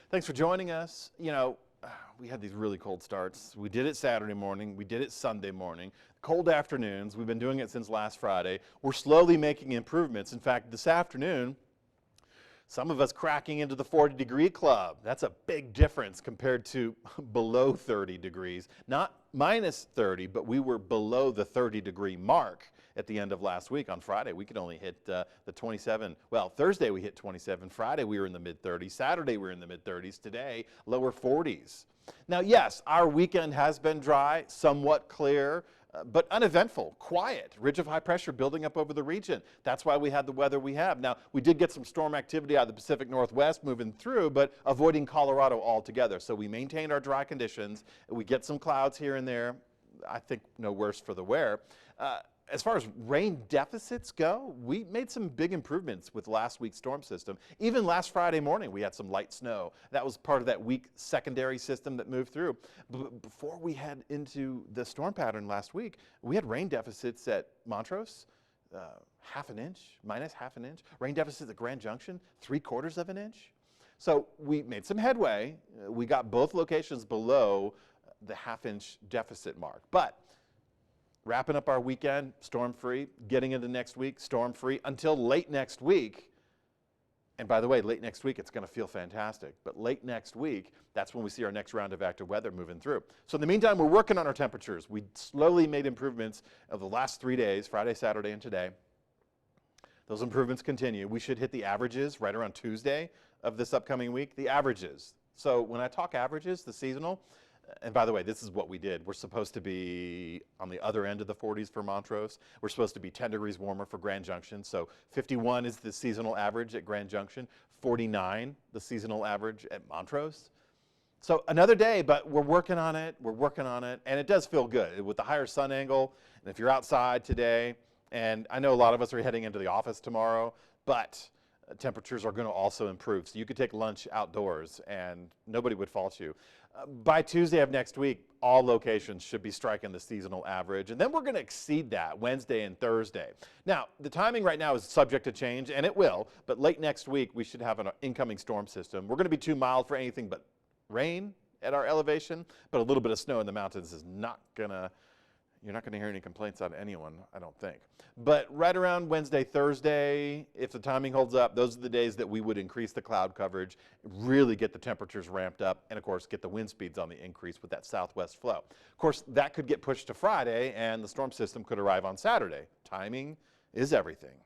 Thanks for joining us. We had these really cold starts. We did it Saturday morning. We did it Sunday morning. Cold afternoons. We've been doing it since last Friday. We're slowly making improvements. In fact, this afternoon, some of us cracking into the 40-degree club. That's a big difference compared to below 30 degrees. Not minus 30, but we were below the 30-degree mark at the end of last week. On Friday, we could only hit the 27. Well, Thursday we hit 27. Friday we were in the mid-30s. Saturday we were in the mid-30s. Today, lower 40s. Now, yes, our weekend has been dry, somewhat clear, but uneventful, quiet. Ridge of high pressure building up over the region. That's why we had the weather we have. Now, we did get some storm activity out of the Pacific Northwest moving through, but avoiding Colorado altogether. So we maintained our dry conditions. We get some clouds here and there. I think no worse for the wear. As far as rain deficits go, we made some big improvements with last week's storm system. Even last Friday morning, we had some light snow. That was part of that weak secondary system that moved through. Before we head into the storm pattern last week, we had rain deficits at Montrose, half an inch, minus half an inch. Rain deficits at Grand Junction, 3/4 of an inch. So we made some headway. We got both locations below the half-inch deficit mark. But wrapping up our weekend, storm-free, getting into next week, storm-free, until late next week. And by the way, late next week, it's going to feel fantastic. But late next week, that's when we see our next round of active weather moving through. So in the meantime, we're working on our temperatures. We slowly made improvements of the last 3 days, Friday, Saturday, and today. Those improvements continue. We should hit the averages right around Tuesday of this upcoming week, the averages. So when I talk averages, the seasonal, and by the way, this is what we did. We're supposed to be on the other end of the 40s for Montrose. We're supposed to be 10 degrees warmer for Grand Junction. So 51 is the seasonal average at Grand Junction, 49 the seasonal average at Montrose. So another day, but we're working on it. We're working on it. And it does feel good with the higher sun angle. And if you're outside today, and I know a lot of us are heading into the office tomorrow, but temperatures are going to also improve. So you could take lunch outdoors and nobody would fault you. By Tuesday of next week, all locations should be striking the seasonal average. And then we're going to exceed that Wednesday and Thursday. Now, the timing right now is subject to change, and it will. But late next week, we should have an incoming storm system. We're going to be too mild for anything but rain at our elevation. But a little bit of snow in the mountains is not going to... You're not going to hear any complaints out of anyone, I don't think. But right around Wednesday, Thursday, if the timing holds up, those are the days that we would increase the cloud coverage, really get the temperatures ramped up, and of course get the wind speeds on the increase with that southwest flow. Of course, that could get pushed to Friday, and the storm system could arrive on Saturday. Timing is everything.